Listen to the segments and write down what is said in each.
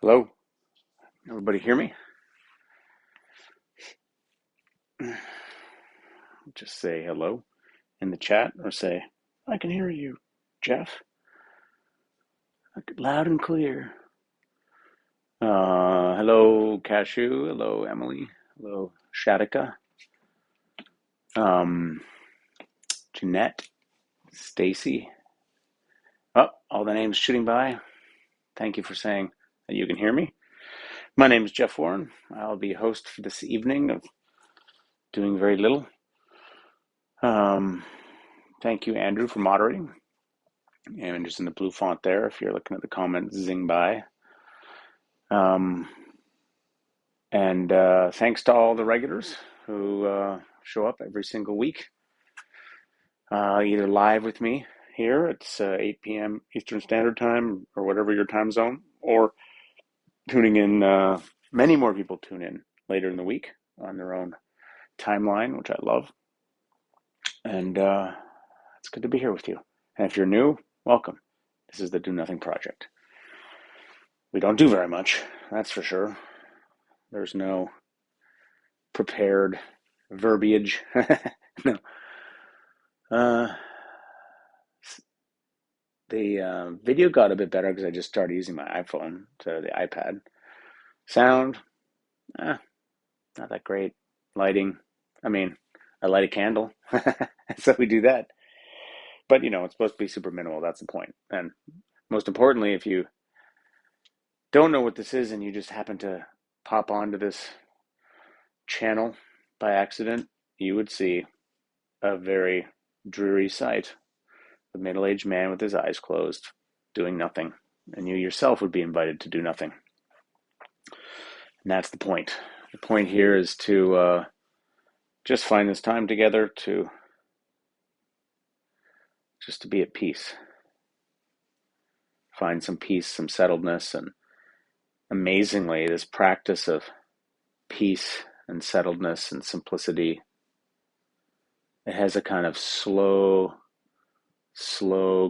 Hello? Everybody hear me? Just say hello in the chat or say, I can hear you, Jeff. Loud and clear. Hello, Cashew. Hello, Emily. Hello, Shatika. Um, Jeanette. Stacy. Oh, all the names shooting by. Thank you for saying that you can hear me. My name is Jeff Warren. I'll be host for this evening of doing very little. Thank you, Andrew, for moderating. And just in the blue font there, if you're looking at the comments zing by. Um, and thanks to all the regulars who show up every single week, either live with me here at 8 p.m. Eastern Standard Time or whatever your time zone, or tuning in. Many more people tune in later in the week on their own timeline, which I love. And it's good to be here with you. And if you're new, welcome. This is the Do Nothing Project. We don't do very much, that's for sure. There's no prepared verbiage. No. The video got a bit better because I just started using my iPhone to the iPad. Sound, not that great. Lighting, I mean, I light a candle, so we do that. But it's supposed to be super minimal. That's the point. And most importantly, if you don't know what this is and you just happen to pop onto this channel by accident, you would see a very dreary sight. A middle-aged man with his eyes closed, doing nothing. And you yourself would be invited to do nothing. And that's the point. The point here is to just find this time together to just to be at peace. Find some peace, some settledness, and amazingly, this practice of peace and settledness and simplicity, it has a kind of slow,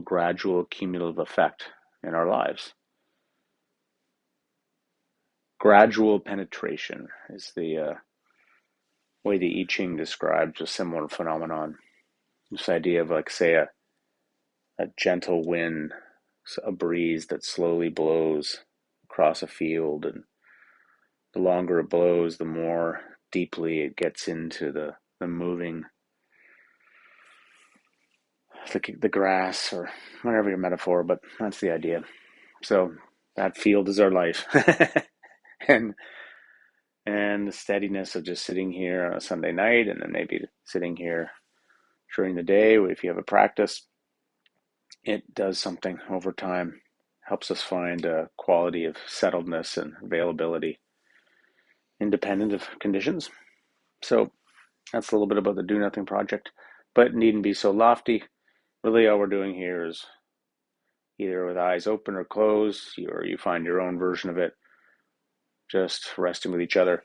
gradual, cumulative effect in our lives. Gradual penetration is the way the I Ching describes a similar phenomenon. This idea of, like, say, a gentle wind, a breeze that slowly blows across a field, and the longer it blows, the more deeply it gets into the moving, the grass, or whatever your metaphor, but that's the idea. So that field is our life. and the steadiness of just sitting here on a Sunday night, and then maybe sitting here during the day if you have a practice, it does something over time, helps us find a quality of settledness and availability independent of conditions. So that's a little bit about the Do Nothing Project, but it needn't be so lofty. Really all we're doing here is either with eyes open or closed, or you find your own version of it, just resting with each other.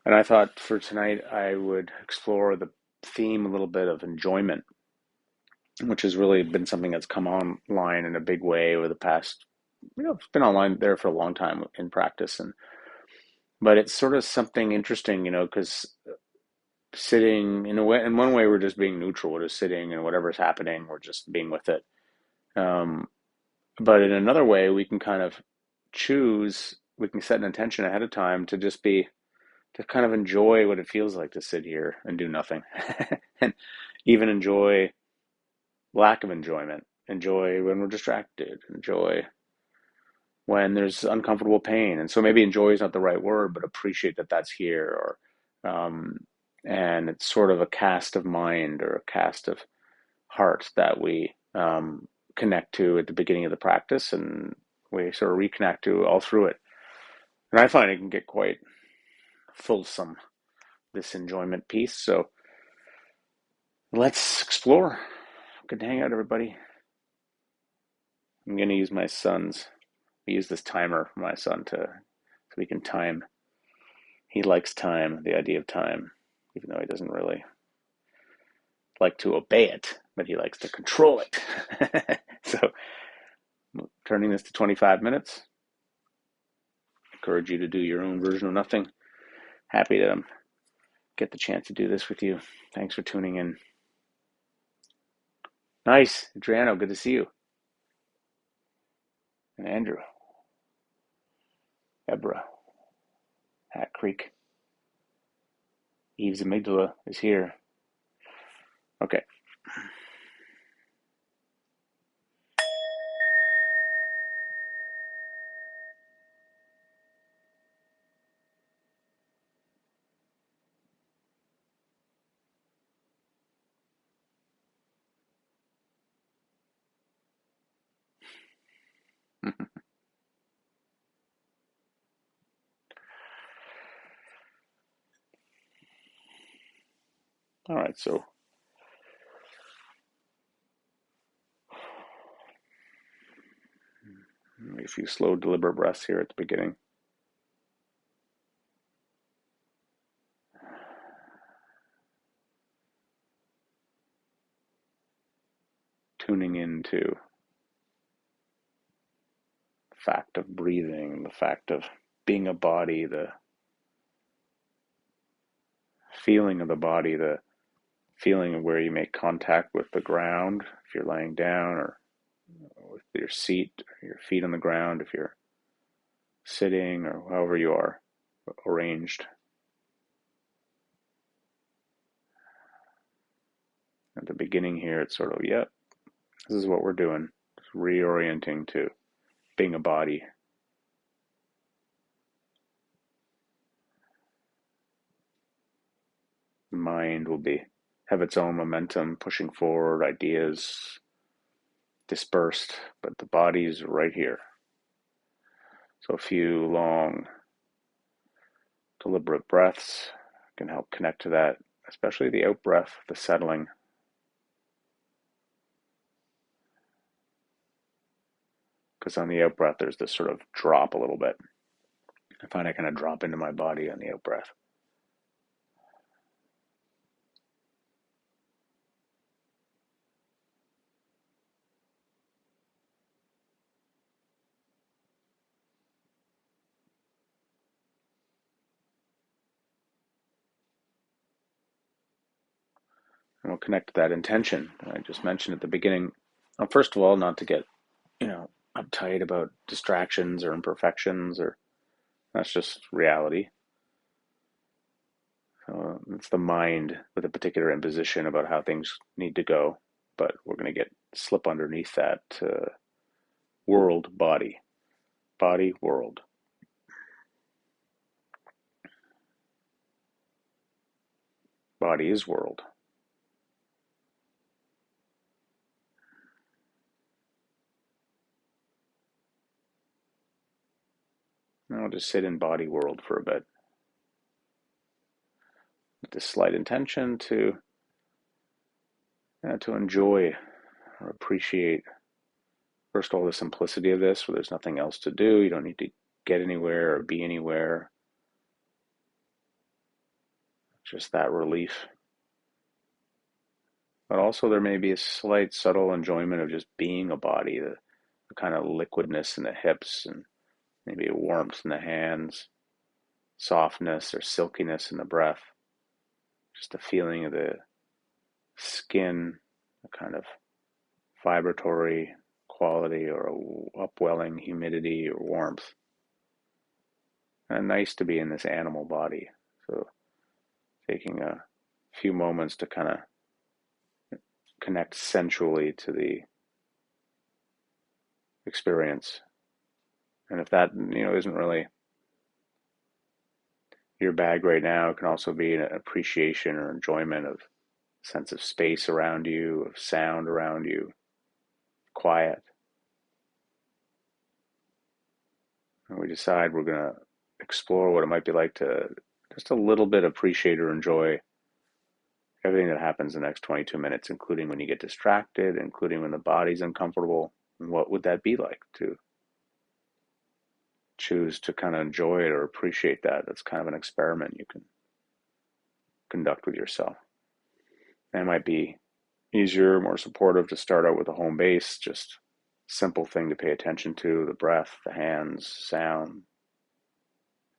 And I thought for tonight I would explore the theme a little bit of enjoyment, which has really been something that's come online in a big way over the past, it's been online there for a long time in practice. But it's sort of something interesting, because sitting in one way, we're just being neutral. We're just sitting, and whatever's happening, we're just being with it. But in another way, we can kind of choose, we can set an intention ahead of time to just be, to kind of enjoy what it feels like to sit here and do nothing. And even enjoy lack of enjoyment, enjoy when we're distracted, enjoy when there's uncomfortable pain. And so maybe enjoy is not the right word, but appreciate that that's here. And it's sort of a cast of mind or a cast of heart that we connect to at the beginning of the practice, and we sort of reconnect to all through it. And I find it can get quite fulsome, this enjoyment piece. So let's explore. Good to hang out, everybody. I'm going to use my son's, we use this timer for my son so we can time. He likes time, the idea of time, even though he doesn't really like to obey it, but he likes to control it. So I'm turning this to 25 minutes. encourage you to do your own version of nothing. Happy that I'm get the chance to do this with you. Thanks for tuning in. Nice. Adriano, good to see you. And Andrew. Ebra. Hat Creek. Eve's amygdala is here. Okay. All right, so maybe a few slow, deliberate breaths here at the beginning. Tuning into the fact of breathing, the fact of being a body, the feeling of the body, the feeling of where you make contact with the ground, if you're laying down, or with your seat, or your feet on the ground, if you're sitting, or however you are arranged. At the beginning here, it's sort of, yep, this is what we're doing. It's reorienting to being a body. The mind will have its own momentum, pushing forward, ideas dispersed, but the body's right here. So a few long, deliberate breaths can help connect to that, especially the out breath, the settling. Because on the out breath, there's this sort of drop a little bit. I find I kind of drop into my body on the out breath. And we'll connect to that intention I just mentioned at the beginning. Well, first of all, not to get, uptight about distractions or imperfections, or that's just reality. It's the mind with a particular imposition about how things need to go, but we're going to slip underneath that world, body, world. Body is world. Now I'll just sit in body world for a bit. With this slight intention to enjoy or appreciate, first of all, the simplicity of this, where there's nothing else to do. You don't need to get anywhere or be anywhere. Just that relief. But also there may be a slight subtle enjoyment of just being a body, the kind of liquidness in the hips, and maybe a warmth in the hands, softness or silkiness in the breath. Just the feeling of the skin, a kind of vibratory quality or a upwelling humidity or warmth. And nice to be in this animal body. So taking a few moments to kind of connect sensually to the experience. And if that, isn't really your bag right now, it can also be an appreciation or enjoyment of sense of space around you, of sound around you, quiet. And we decide we're going to explore what it might be like to just a little bit appreciate or enjoy everything that happens in the next 22 minutes, including when you get distracted, including when the body's uncomfortable. And what would that be like to choose to kind of enjoy it or appreciate that? That's kind of an experiment you can conduct with yourself. And it might be easier, more supportive to start out with a home base, just simple thing to pay attention to, the breath, the hands, sound.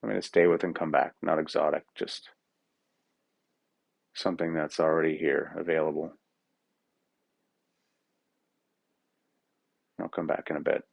I'm going to stay with and come back. Not exotic, just something that's already here, available. I'll come back in a bit.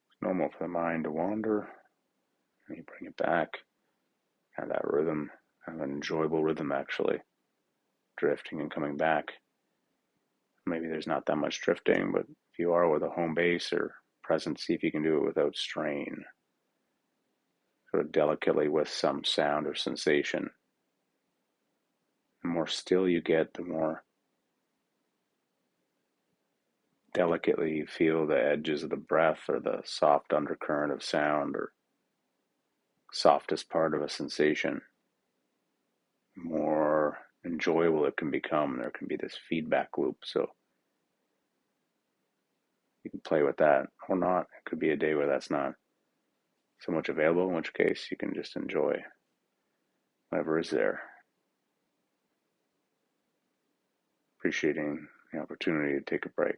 It's normal for the mind to wander, and you bring it back. Kind of that rhythm, kind of an enjoyable rhythm actually, drifting and coming back. Maybe there's not that much drifting, but if you are with a home base or present, see if you can do it without strain, sort of delicately with some sound or sensation. The more still you get, the more delicately you feel the edges of the breath or the soft undercurrent of sound or softest part of a sensation. The more enjoyable it can become. There can be this feedback loop. So you can play with that or not. It could be a day where that's not so much available, in which case you can just enjoy whatever is there. Appreciating the opportunity to take a break.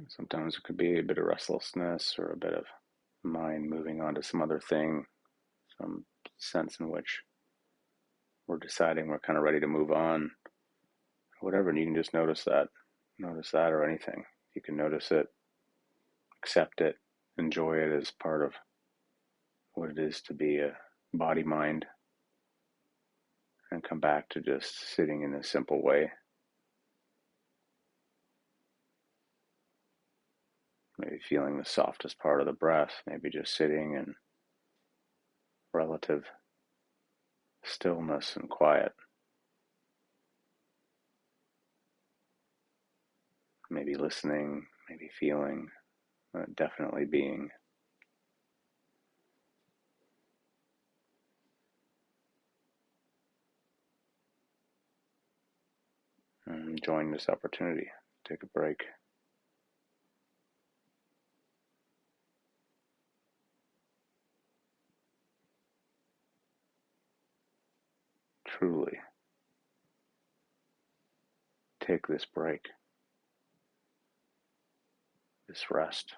Sometimes it could be a bit of restlessness or a bit of mind moving on to some other thing, some sense in which we're deciding we're kind of ready to move on, whatever. And you can just notice that or anything. You can notice it, accept it, enjoy it as part of what it is to be a body mind, and come back to just sitting in a simple way. Maybe feeling the softest part of the breath, maybe just sitting in relative stillness and quiet. Maybe listening, maybe feeling, definitely being. And enjoying this opportunity. Take a break. Truly take this break, this rest.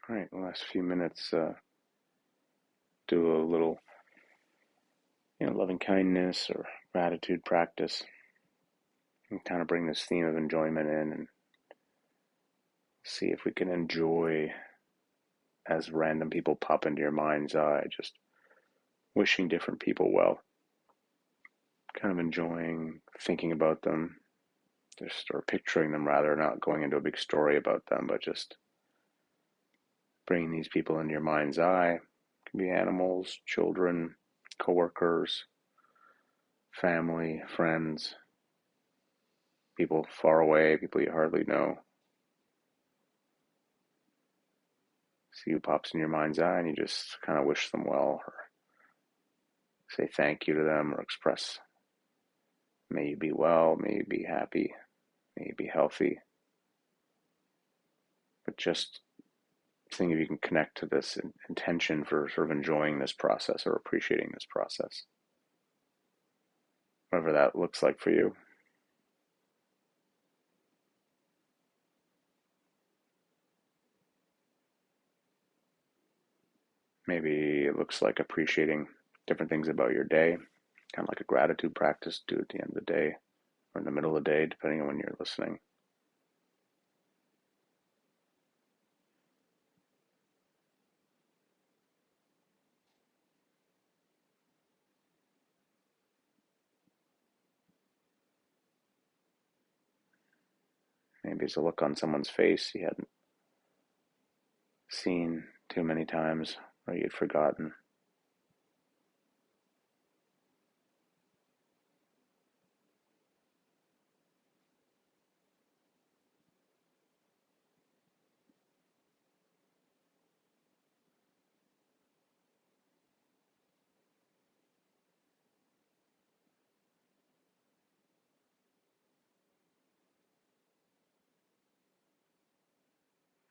All right, the last few minutes, do a little, loving kindness or gratitude practice, and kind of bring this theme of enjoyment in, and see if we can enjoy as random people pop into your mind's eye, just wishing different people well, kind of enjoying thinking about them, just or picturing them rather, not going into a big story about them, but just bringing these people into your mind's eye. It can be animals, children, coworkers, family, friends, people far away, people you hardly know. See who pops in your mind's eye, and you just kind of wish them well, or say thank you to them, or express, may you be well, may you be happy, may you be healthy. But just seeing if you can connect to this intention for sort of enjoying this process or appreciating this process, whatever that looks like for you. Maybe it looks like appreciating different things about your day, kind of like a gratitude practice. Do it at the end of the day or in the middle of the day, depending on when you're listening. Maybe it's a look on someone's face you hadn't seen too many times or you'd forgotten.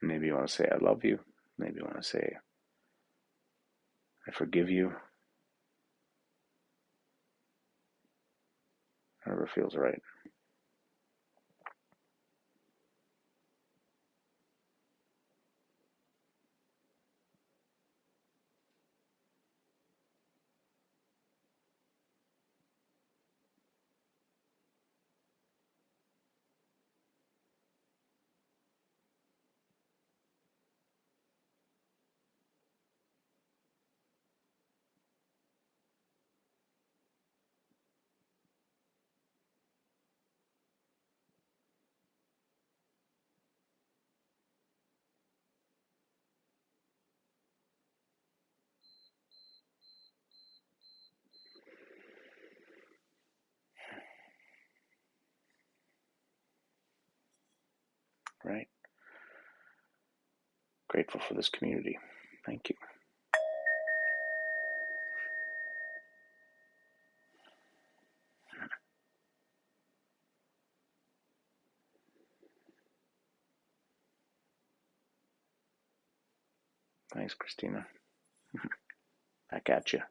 Maybe you want to say, I love you. Maybe you want to say, I forgive you. Whatever feels right. Right? Grateful for this community. Thank you. Thanks, Christina. Back at you.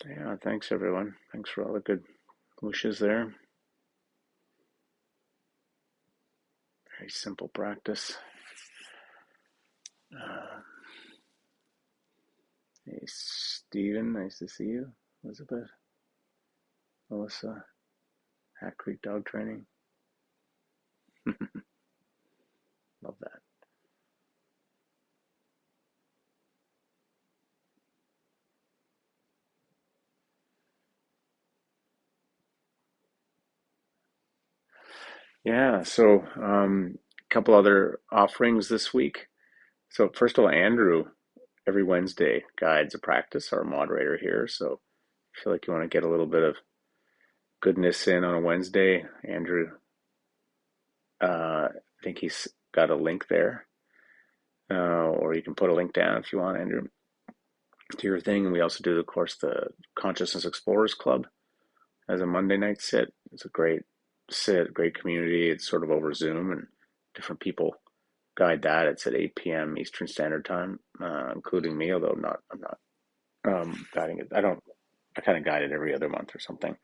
Yeah, thanks everyone. Thanks for all the good wishes there. Very simple practice. Hey, Stephen, nice to see you. Elizabeth, Melissa, Hat Creek Dog Training. Love that. Yeah, so a couple other offerings this week. So first of all, Andrew every Wednesday guides a practice, our moderator here. So I feel like you want to get a little bit of goodness in on a Wednesday. Andrew, I think he's got a link there, or you can put a link down if you want, Andrew. do your thing. And we also do, of course, the Consciousness Explorers Club as a Monday night sit. It's a great sit, great community. It's sort of over Zoom, and different people guide that. It's at 8 p.m. Eastern Standard Time, including me, although I'm not guiding it. I kind of guide it every other month or something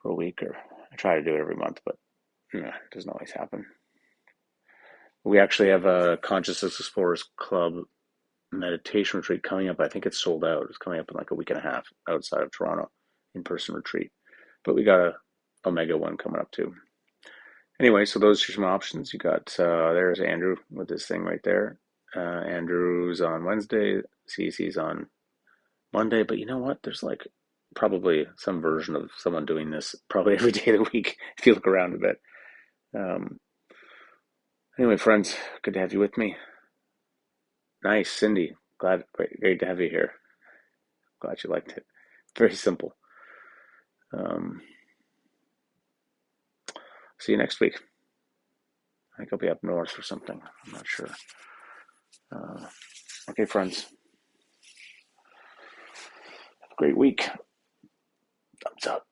for a week, or I try to do it every month, but it doesn't always happen. We actually have a Consciousness Explorers Club meditation retreat coming up. I think it's sold out. It's coming up in like a week and a half outside of Toronto, in-person retreat. But we got a Omega one coming up too. Anyway, so those are some options. You got there's Andrew with this thing right there. Andrew's on Wednesday. Cece's on Monday. But you know what? There's like probably some version of someone doing this probably every day of the week if you look around a bit. Um, anyway, friends, good to have you with me. Nice, Cindy. Great to have you here. Glad you liked it. Very simple. Um, see you next week. I think I'll be up north or something. I'm not sure. Okay, friends. Have a great week. Thumbs up.